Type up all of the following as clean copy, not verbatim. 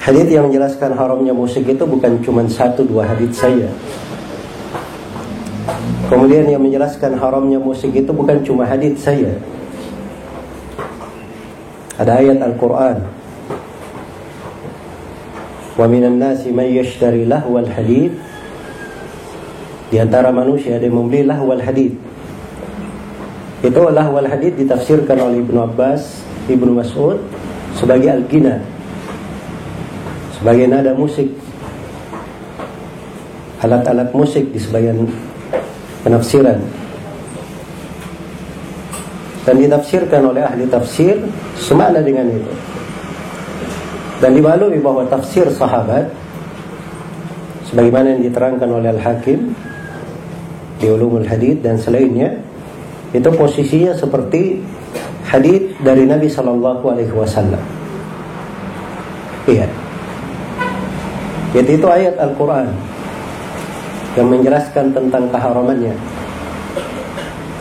Hadits yang menjelaskan haramnya musik itu bukan cuma 1-2 hadits saja. Kemudian yang menjelaskan haramnya musik itu bukan cuma hadits saja. Ada ayat Al-Quran. Wa minan nasi man yashtari lahwal hadith. Di antara manusia ada yang membeli lahwal hadith. Itu lahwal hadith ditafsirkan oleh Ibnu Abbas, Ibnu Mas'ud sebagai al-ghina, sebagai nada musik, alat-alat musik di sebagian penafsiran. Dan ditafsirkan oleh ahli tafsir semakna dengan itu. Dan dimaklumi bahwa tafsir sahabat sebagaimana yang diterangkan oleh Al-Hakim di Ulumul Hadits dan selainnya, itu posisinya seperti hadits dari Nabi sallallahu alaihi wasallam. Iya. Jadi itu ayat Al-Quran yang menjelaskan tentang keharamannya.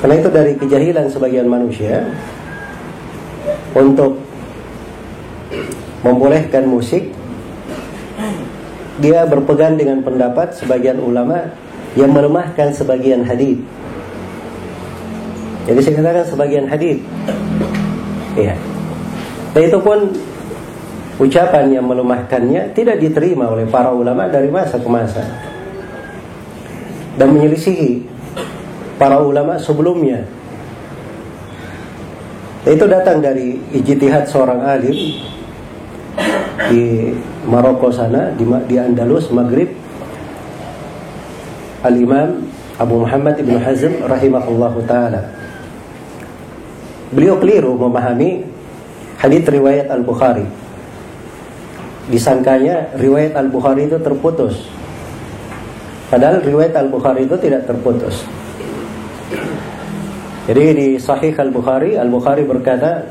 Karena itu dari kejahilan sebagian manusia untuk membolehkan musik, dia berpegang dengan pendapat sebagian ulama yang melemahkan sebagian hadis. Jadi saya katakan sebagian hadis. Iya. Dan itu pun ucapan yang melemahkannya tidak diterima oleh para ulama dari masa ke masa dan menyelisihi para ulama sebelumnya. Itu datang dari ijtihad seorang alim di Maroko sana, di Andalus, Maghrib, Al-Imam Abu Muhammad Ibn Hazm rahimahullahu ta'ala. Beliau keliru memahami hadits riwayat Al-Bukhari. Disangkanya riwayat Al-Bukhari itu terputus, padahal riwayat Al-Bukhari itu tidak terputus. Jadi di Sahih Al-Bukhari, Al-Bukhari berkata,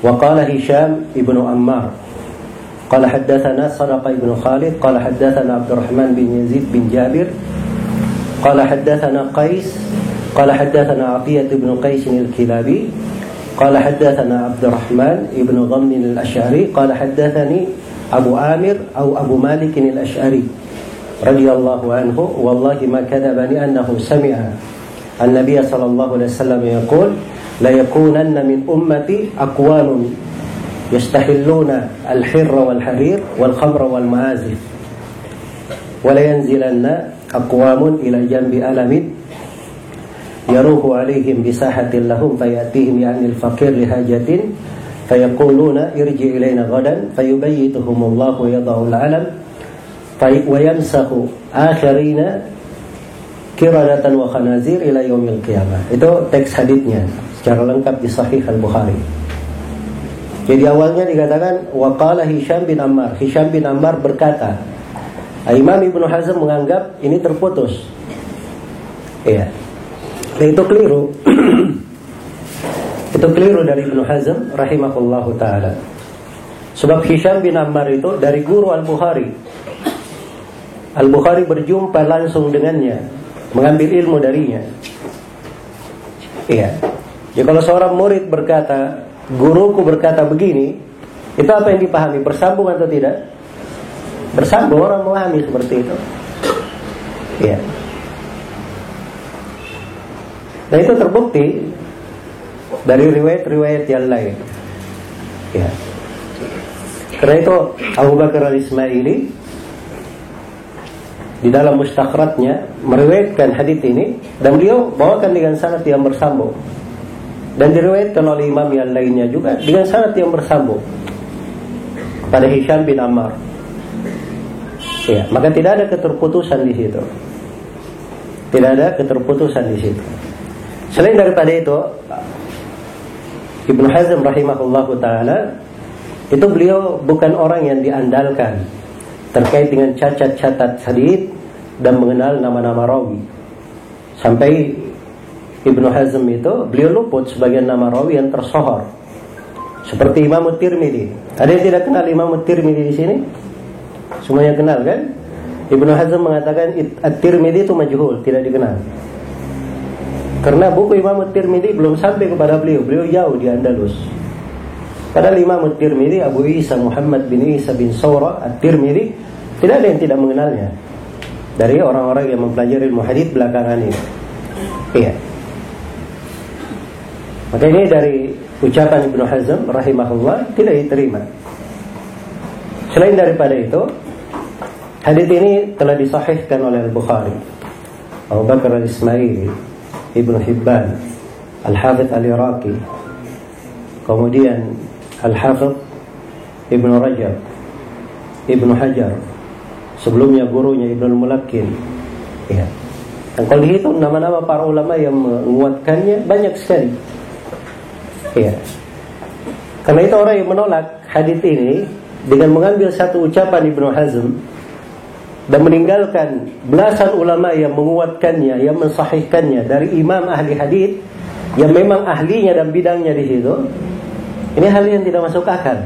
wa qala Hisham ibnu Ammar qala haddatsana Sadaqah ibnu Khalid qala haddatsana Abdurrahman bin Yazid bin Jabir qala haddatsana Qais qala haddatsana Atiyah ibnu Qais al-Kilabi qala haddatsana Abdurrahman ibnu Ghamn al-Ash'ari qala haddatsani Abu Amir atau Abu Malik al-Ash'ari radhiyallahu anhu wallahi ma kadabani annahu sami'a An-Nabiy sallallahu alaihi wasallam yaqul la yakunanna min ummati aqwamun yastahilluna al-hirra wal-harir wal-khamra wal-ma'azif wa la yanzilanna aqwamun ila janbi alamin yaruhu alaihim bisahatin lahum fayatihim ya'ni al-faqir lihajatin fayaquluna irji ilayna ghadan fayubayyituhumullahu yada'u al-alam wa yamsahu akhirina kiradatan wa khanazir ila yaumil qiyamah. Itu teks haditsnya secara lengkap di Sahih Al-Bukhari. Jadi awalnya dikatakan wa qala Hisham bin Ammar. Hisham bin Ammar berkata, Imam Ibnu Hazm menganggap ini terputus. Iya. Dan itu keliru. Itu keliru dari Ibnu Hazm rahimahullahu taala. Sebab Hisham bin Ammar itu dari guru Al-Bukhari. Al-Bukhari berjumpa langsung dengannya, mengambil ilmu darinya. Iya. Jadi kalau seorang murid berkata, guruku berkata begini, itu apa yang dipahami? Bersambung atau tidak? Bersambung, orang memahami seperti itu. Iya. Dan itu terbukti dari riwayat-riwayat yang lain. Iya. Karena itu Abu Bakar Al-Ismaili di dalam mustakhratnya meriwayatkan hadits ini, dan beliau bawakan dengan sanad yang bersambung, dan diriwayatkan oleh imam yang lainnya juga dengan sanad yang bersambung kepada Hisham bin Ammar. Ya, maka tidak ada keterputusan di situ. Tidak ada keterputusan di situ. Selain daripada itu, Ibnu Hazm rahimahullahu taala itu beliau bukan orang yang diandalkan terkait dengan cacat-catat hadits dan mengenal nama-nama rawi. Sampai Ibnu Hazm itu beliau luput sebagian nama rawi yang tersohor, seperti Imam Tirmidzi. Ada yang tidak kenal Imam Tirmidzi di sini? Semuanya kenal kan? Ibnu Hazm mengatakan At-Tirmidzi itu majhul, tidak dikenal. Karena buku Imam Tirmidzi belum sampai kepada beliau. Beliau jauh di Andalus. Padahal Imam At-Tirmidzi, Abu Isa Muhammad bin Isa bin Sawra At-Tirmidzi, tidak ada yang tidak mengenalnya dari orang-orang yang mempelajari ilmu hadits belakangan ini. Iya. Maka ini dari ucapan Ibnu Hazm rahimahullah tidak diterima. Selain daripada itu, hadits ini telah disahihkan oleh Al-Bukhari, Abu Bakar Al-Ismaili, Ibnu Hibban, Al-Hafidz Al-Iraqi, kemudian Al-Hafidz Ibnu Rajab, Ibnu Hajar, sebelumnya gurunya Ibnu Al-Mulakkin. Ya. Dan kalau dihitung nama-nama para ulama yang menguatkannya banyak sekali. Ya. Karena itu orang yang menolak hadits ini dengan mengambil satu ucapan Ibnu Hazm dan meninggalkan belasan ulama yang menguatkannya, yang mensahihkannya dari imam ahli hadits yang memang ahlinya dan bidangnya di situ, ini hal yang tidak masuk akal.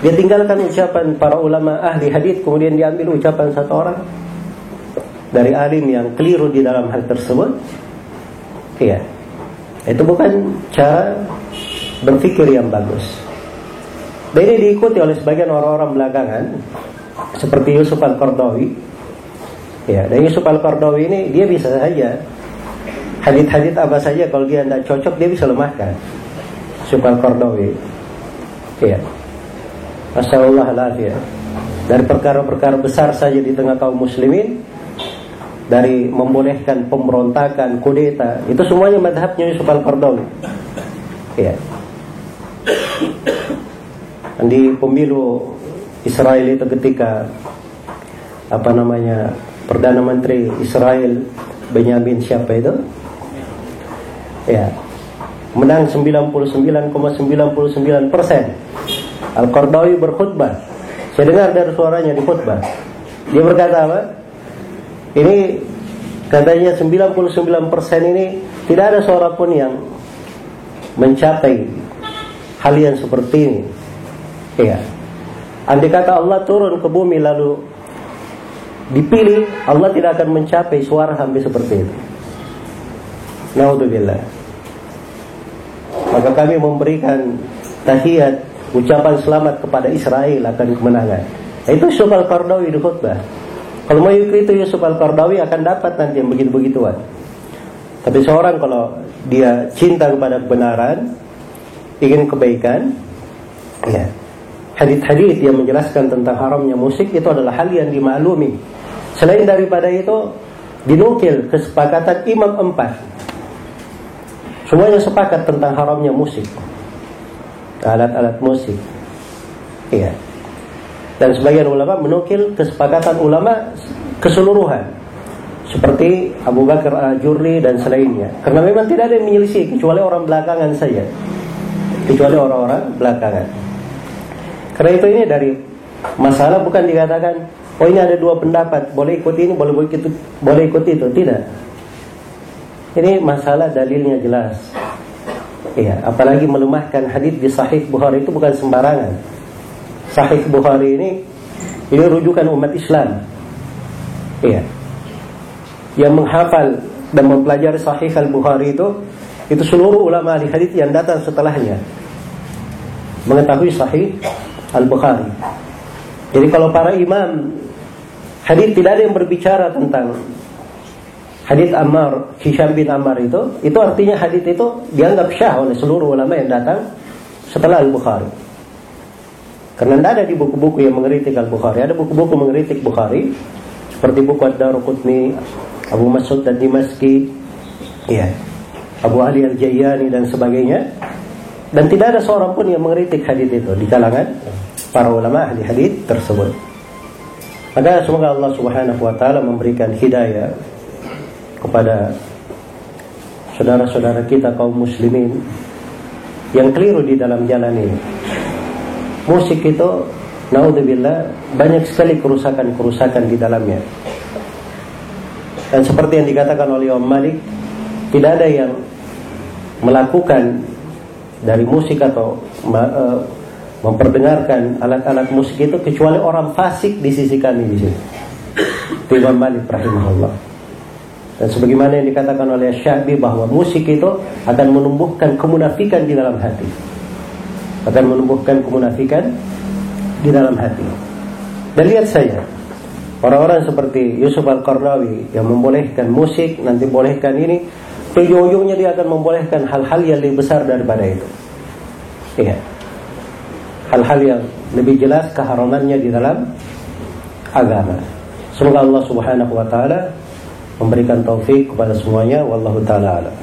Dia tinggalkan ucapan para ulama ahli hadits, kemudian diambil ucapan satu orang dari alim yang keliru di dalam hal tersebut. Iya, itu bukan cara berpikir yang bagus. Dan ini diikuti oleh sebagian orang-orang belakangan, seperti Yusuf Al-Qardawi. Ya, dan Yusuf Al-Qardawi ini dia bisa saja hadits-hadits apa saja kalau dia tidak cocok dia bisa lemahkan. Yusuf Al-Qardawi. Ya. Asallallahu dari perkara-perkara besar saja di tengah kaum muslimin, dari membolehkan pemberontakan, kudeta, itu semuanya mazhabnya Yusuf Al-Qardawi. Ya. Di pemilu Israel itu ketika Perdana Menteri Israel Benyamin siapa itu? Ya. Menang 99,99%. Al-Qardawi berkhutbah. Saya dengar dari suaranya di khutbah. Dia berkata apa? Ini katanya 99% ini tidak ada seorang pun yang mencapai hal yang seperti ini. Iya. Andai kata Allah turun ke bumi lalu dipilih, Allah tidak akan mencapai suara sampai seperti itu. Naudzubillah. Maka kami memberikan tahiyat, ucapan selamat kepada Israel akan kemenangan. Itu Yusuf Al-Qardawi di khutbah. Kalau mau itu Yusuf Al-Qardawi akan dapat nanti yang begitu-begituan. Tapi seorang kalau dia cinta kepada kebenaran, ingin kebaikan, ya, hadits-hadits yang menjelaskan tentang haramnya musik itu adalah hal yang dimaklumi. Selain daripada itu, dinukil kesepakatan Imam 4. Semuanya sepakat tentang haramnya musik, alat-alat musik. Iya. Dan sebagian ulama menukil kesepakatan ulama keseluruhan, seperti Abu Bakar Al-Ajurri dan selainnya. Karena memang tidak ada yang menyelisih kecuali orang belakangan saja. Kecuali orang-orang belakangan. Karena itu ini dari masalah bukan dikatakan, oh ini ada dua pendapat, boleh ikut ini, boleh ikut itu. Tidak. Ini masalah dalilnya jelas. Iya, apalagi melemahkan hadits di Sahih Bukhari itu bukan sembarangan. Sahih Bukhari ini rujukan umat Islam. Iya. Yang menghafal dan mempelajari Sahih Al-Bukhari itu seluruh ulama ahli hadits yang datang setelahnya mengetahui Sahih Al-Bukhari. Jadi kalau para imam hadits tidak ada yang berbicara tentang hadits Ammar, Hisham bin Ammar itu artinya hadits itu dianggap syah oleh seluruh ulama yang datang setelah Al-Bukhari. Karena tidak ada di buku-buku yang mengkritik Al-Bukhari. Ada buku-buku mengkritik Bukhari seperti buku Ad-Daruqutni, Abu Mas'ud Ad-Dimaski, ya, Abu Ali Al-Jayyani dan sebagainya. Dan tidak ada seorang pun yang mengkritik hadits itu di kalangan para ulama ahli hadits tersebut. Maka semoga Allah Subhanahu wa taala memberikan hidayah kepada saudara-saudara kita kaum muslimin yang keliru di dalam jalan ini. Musik itu, naudzubillah, banyak sekali kerusakan-kerusakan di dalamnya. Dan seperti yang dikatakan oleh Imam Malik, tidak ada yang melakukan dari musik atau memperdengarkan alat-alat musik itu kecuali orang fasik di sisi kami di sini. Imam Malik rahimahullah. Dan sebagaimana yang dikatakan oleh Syafi'i bahwa musik itu akan menumbuhkan kemunafikan di dalam hati. akan menumbuhkan kemunafikan di dalam hati. Dan lihat saja, orang-orang seperti Yusuf Al-Qaradawi yang membolehkan musik, nanti bolehkan ini, ujung-ujungnya dia akan membolehkan hal-hal yang lebih besar daripada itu. Iya. Hal-hal yang lebih jelas keharamannya di dalam agama. Semoga Allah Subhanahu wa taala memberikan taufik kepada semuanya. Wallahu taala a'lam.